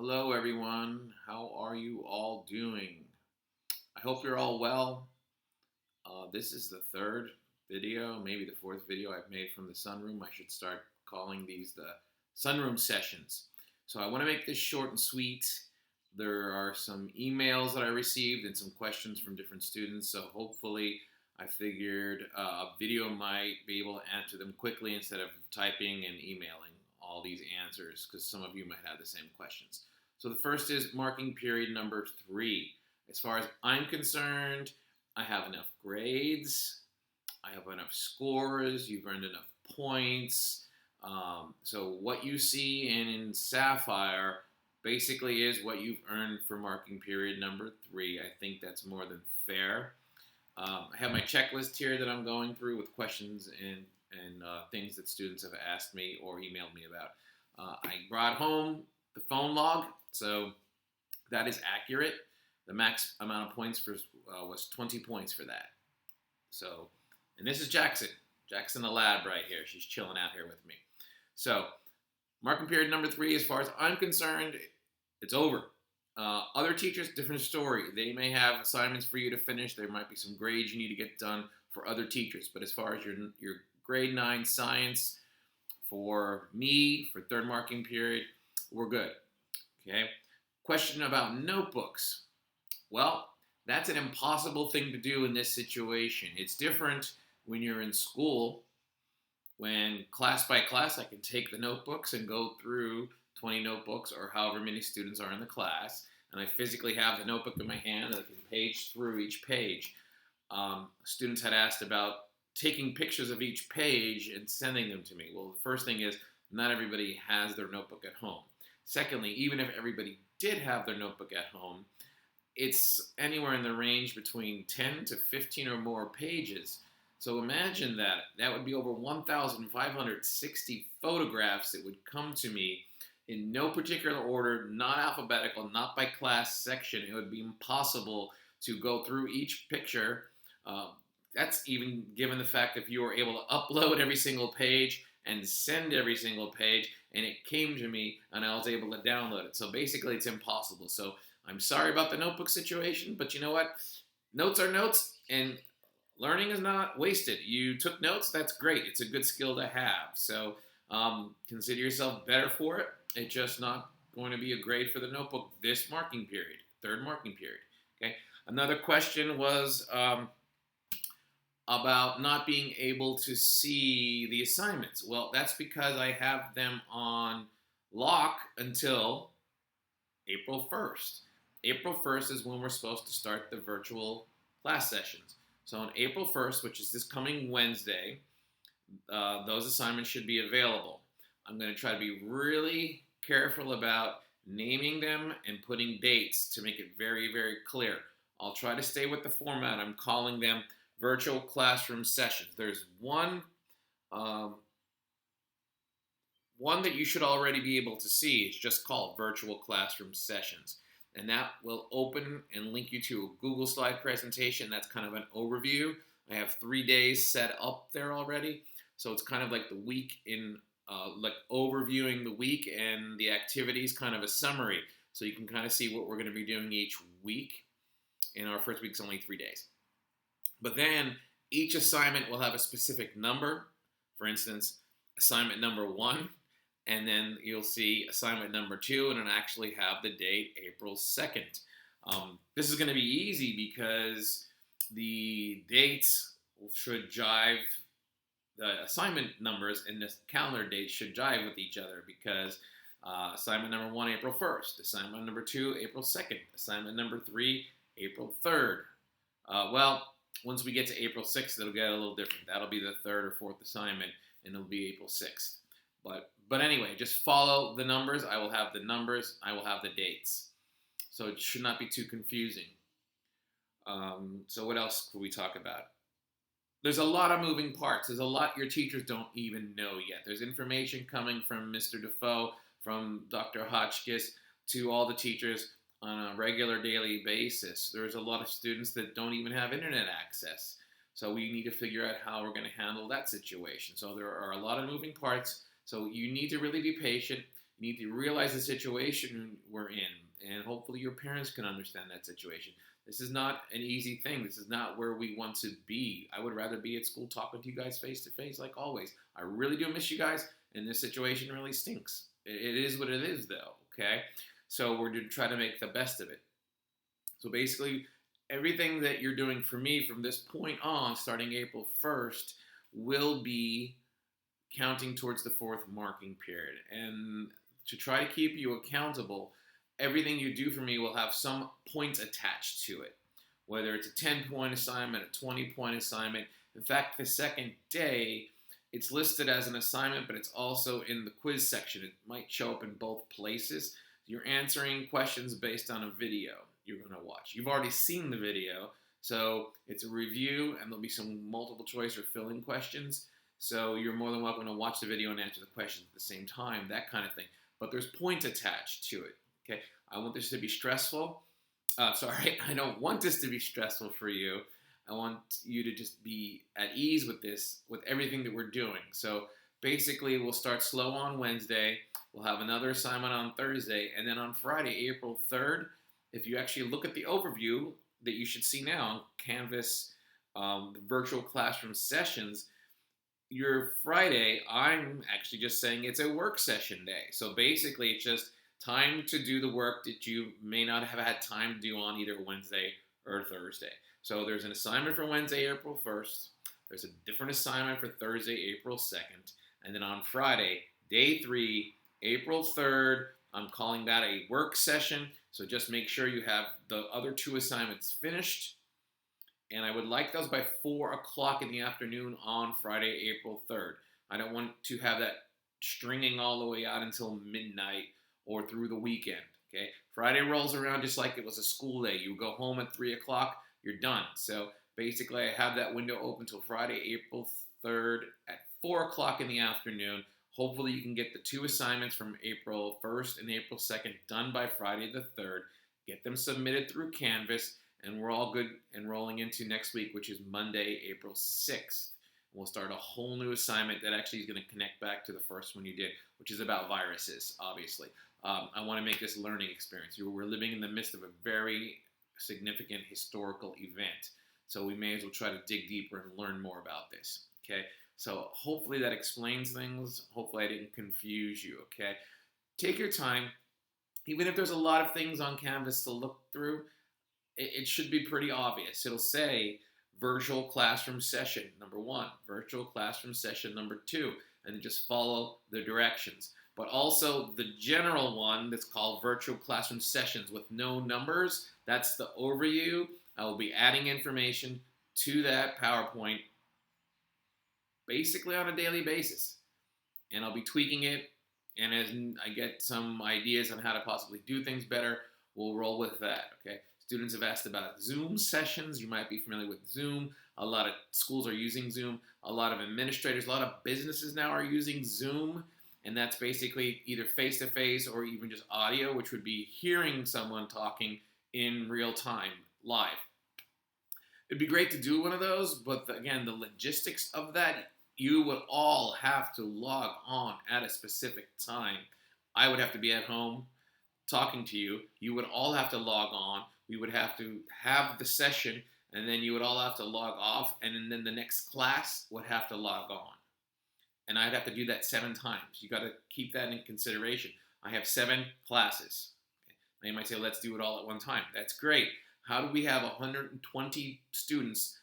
Hello, everyone. How are you all doing? I hope you're all well. This is the third video, maybe the fourth video I've made from the sunroom. I should start calling these the sunroom sessions. So I want to make this short and sweet. There are some emails that I received and some questions from different students. So hopefully, I figured a video might be able to answer them quickly instead of typing and emailing all these answers because some of you might have the same questions. So the first is marking period number 3. As far as I'm concerned, I have enough grades, I have enough scores, you've earned enough points. So what you see in Sapphire basically is what you've earned for marking period number 3. I think that's more than fair. I have my checklist here that I'm going through with questions and things that students have asked me or emailed me about. I brought home the phone log, so that is accurate. The max amount of points was 20 points for that. So, and this is Jackson. Jackson the lab right here. She's chilling out here with me. So, marking period number 3, as far as I'm concerned, it's over. Other teachers, different story. They may have assignments for you to finish. There might be some grades you need to get done for other teachers. But as far as your grade 9 science, for me, for third marking period, we're good. Okay? Question about notebooks. Well, that's an impossible thing to do in this situation. It's different when you're in school. When class by class, I can take the notebooks and go through 20 notebooks or however many students are in the class, and I physically have the notebook in my hand and I can page through each page. Students had asked about taking pictures of each page and sending them to me. Well, the first thing is not everybody has their notebook at home. Secondly, even if everybody did have their notebook at home, it's anywhere in the range between 10 to 15 or more pages. So imagine that. That would be over 1,560 photographs that would come to me in no particular order, not alphabetical, not by class section. It would be impossible to go through each picture. That's even given the fact if you were able to upload every single page and send every single page, and it came to me and I was able to download it. So basically it's impossible. So I'm sorry about the notebook situation, but you know what? Notes are notes, and learning is not wasted. You took notes, that's great. It's a good skill to have. So consider yourself better for it. It's just not going to be a grade for the notebook this marking period, third marking period. Okay. Another question was about not being able to see the assignments. Well, that's because I have them on lock until April 1st. April 1st is when we're supposed to start the virtual class sessions. So on April 1st, which is this coming Wednesday, those assignments should be available. I'm going to try to be really careful about naming them and putting dates to make it very, very clear. I'll try to stay with the format. I'm calling them virtual classroom sessions. There's one that you should already be able to see. It's just called virtual classroom sessions. And that will open and link you to a Google slide presentation. That's kind of an overview. I have 3 days set up there already. So it's kind of like the week in, like overviewing the week and the activities, kind of a summary. So you can kind of see what we're going to be doing each week. And our first week's only 3 days. But then each assignment will have a specific number. For instance, assignment number 1. And then you'll see assignment number 2, and it'll actually have the date April 2nd. This is going to be easy because the dates should jive, the assignment numbers and the calendar dates should jive with each other because assignment number 1, April 1st, assignment number 2, April 2nd, assignment number 3, April 3rd. Well, once we get to April 6th, it'll get a little different. That'll be the 3rd or 4th assignment, and it'll be April 6th. But anyway, just follow the numbers. I will have the numbers. I will have the dates. So it should not be too confusing. So what else could we talk about? There's a lot of moving parts. There's a lot your teachers don't even know yet. There's information coming from Mr. Defoe, from Dr. Hotchkiss, to all the teachers on a regular daily basis. There's a lot of students that don't even have internet access. So we need to figure out how we're going to handle that situation. So there are a lot of moving parts. So you need to really be patient. You need to realize the situation we're in, and hopefully your parents can understand that situation. This is not an easy thing. This is not where we want to be. I would rather be at school talking to you guys face to face like always. I really do miss you guys, and this situation really stinks. It is what it is, though, okay? So we're going to try to make the best of it. So basically, everything that you're doing for me from this point on, starting April 1st, will be counting towards the fourth marking period. And to try to keep you accountable, everything you do for me will have some points attached to it, whether it's a 10-point assignment, a 20-point assignment. In fact, the second day, it's listed as an assignment, but it's also in the quiz section. It might show up in both places. You're answering questions based on a video you're going to watch. You've already seen the video, so it's a review, and there'll be some multiple choice or fill-in questions. So you're more than welcome to watch the video and answer the questions at the same time, that kind of thing. But there's points attached to it. Okay, I want this to be stressful. I don't want this to be stressful for you. I want you to just be at ease with this, with everything that we're doing. So basically, we'll start slow on Wednesday. We'll have another assignment on Thursday. And then on Friday, April 3rd, if you actually look at the overview that you should see now on Canvas, the virtual classroom sessions, your Friday, I'm actually just saying it's a work session day. So basically, it's just time to do the work that you may not have had time to do on either Wednesday or Thursday. So there's an assignment for Wednesday, April 1st. There's a different assignment for Thursday, April 2nd. And then on Friday, day 3, April 3rd, I'm calling that a work session. So just make sure you have the other 2 assignments finished. And I would like those by 4 o'clock in the afternoon on Friday, April 3rd. I don't want to have that stringing all the way out until midnight or through the weekend, okay? Friday rolls around just like it was a school day. You go home at 3 o'clock, you're done. So basically, I have that window open till Friday, April 3rd at 4 o'clock in the afternoon. Hopefully, you can get the 2 assignments from April 1st and April 2nd done by Friday the 3rd. Get them submitted through Canvas, and we're all good and rolling into next week, which is Monday, April 6th. We'll start a whole new assignment that actually is going to connect back to the first one you did, which is about viruses, obviously. I want to make this a learning experience. We're living in the midst of a very significant historical event, so we may as well try to dig deeper and learn more about this, okay? So hopefully that explains things. Hopefully I didn't confuse you, okay? Take your time. Even if there's a lot of things on Canvas to look through, it should be pretty obvious. It'll say virtual classroom session number 1, virtual classroom session number 2, and just follow the directions. But also the general one that's called virtual classroom sessions with no numbers, that's the overview. I will be adding information to that PowerPoint basically on a daily basis. And I'll be tweaking it, and as I get some ideas on how to possibly do things better, we'll roll with that, okay? Students have asked about Zoom sessions. You might be familiar with Zoom. A lot of schools are using Zoom. A lot of administrators, a lot of businesses now are using Zoom. And that's basically either face-to-face or even just audio, which would be hearing someone talking in real time, live. It'd be great to do one of those, but again, the logistics of that, you would all have to log on at a specific time. I would have to be at home talking to you. You would all have to log on. We would have to have the session, and then you would all have to log off, and then the next class would have to log on. And I'd have to do that 7 times. You got to keep that in consideration. I have 7 classes. Now you might say, let's do it all at one time. That's great. How do we have 120 students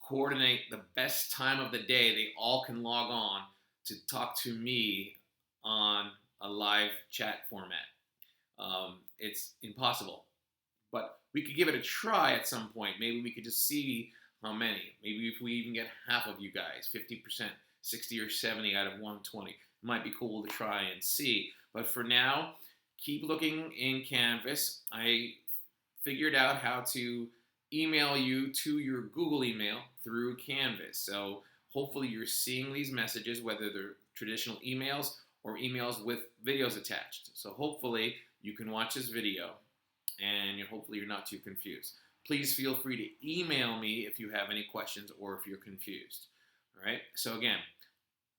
coordinate the best time of the day they all can log on to talk to me on a live chat format? It's impossible. But we could give it a try at some point. Maybe we could just see how many. Maybe if we even get half of you guys, 50%. 60 or 70 out of 120. It might be cool to try and see. But for now, keep looking in Canvas. I figured out how to email you to your Google email through Canvas. So hopefully you're seeing these messages, whether they're traditional emails or emails with videos attached. So hopefully you can watch this video and hopefully you're not too confused. Please feel free to email me if you have any questions or if you're confused. All right, so again,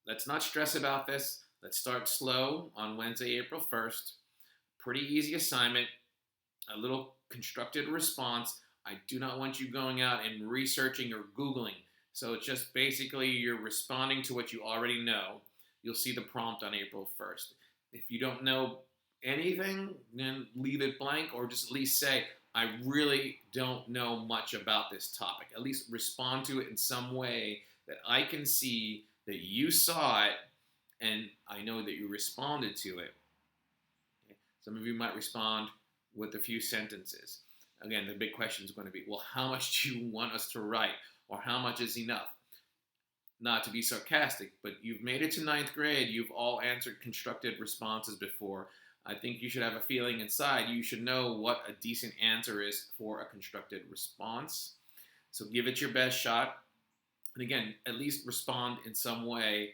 let's not stress about this. Let's start slow on Wednesday, April 1st. Pretty easy assignment, a little constructed response. I do not want you going out and researching or Googling. So it's just basically you're responding to what you already know. You'll see the prompt on April 1st. If you don't know anything, then leave it blank or just at least say, I really don't know much about this topic. At least respond to it in some way that I can see that you saw it and I know that you responded to it. Okay? Some of you might respond with a few sentences. Again, the big question is going to be, well, how much do you want us to write? Or how much is enough? Not to be sarcastic, but you've made it to ninth grade. You've all answered constructed responses before. I think you should have a feeling inside. You should know what a decent answer is for a constructed response. So give it your best shot. And again, at least respond in some way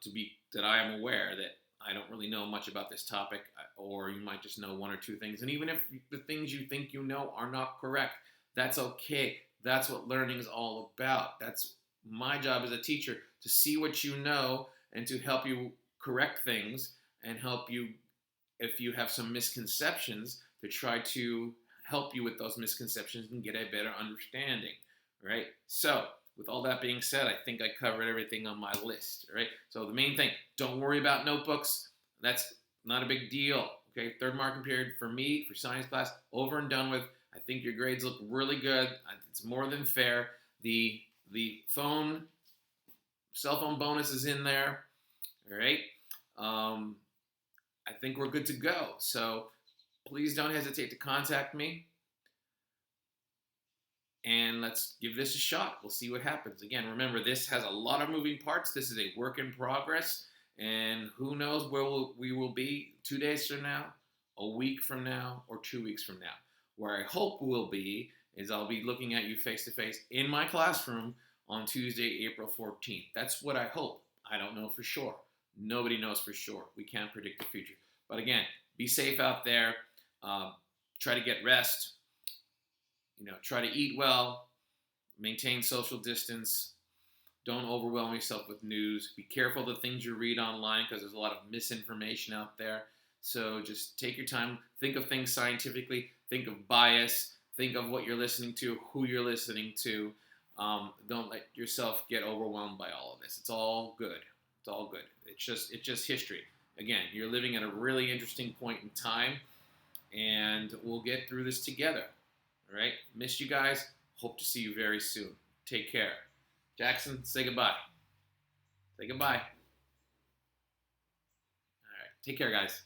to be that I am aware that I don't really know much about this topic, or you might just know one or two things. And even if the things you think you know are not correct, that's okay. That's what learning is all about. That's my job as a teacher, to see what you know and to help you correct things and help you, if you have some misconceptions, to try to help you with those misconceptions and get a better understanding, right? So with all that being said, I think I covered everything on my list, right? So the main thing, don't worry about notebooks. That's not a big deal, okay? Third marking period for me, for science class, over and done with. I think your grades look really good. It's more than fair. The cell phone bonus is in there, all right? I think we're good to go. So please don't hesitate to contact me. And let's give this a shot. We'll see what happens. Again, remember, this has a lot of moving parts. This is a work in progress. And who knows where we will be 2 days from now, a week from now, or 2 weeks from now. Where I hope we'll be is I'll be looking at you face-to-face in my classroom on Tuesday, April 14th. That's what I hope. I don't know for sure. Nobody knows for sure. We can't predict the future. But again, be safe out there. Try to get rest. Try to eat well. Maintain social distance. Don't overwhelm yourself with news. Be careful of the things you read online because there's a lot of misinformation out there. So just take your time. Think of things scientifically. Think of bias. Think of what you're listening to, who you're listening to. Don't let yourself get overwhelmed by all of this. It's all good. It's all good. It's just history. Again, you're living at a really interesting point in time, and we'll get through this together. All right? Miss you guys. Hope to see you very soon. Take care. Jackson, say goodbye. Say goodbye. All right. Take care, guys.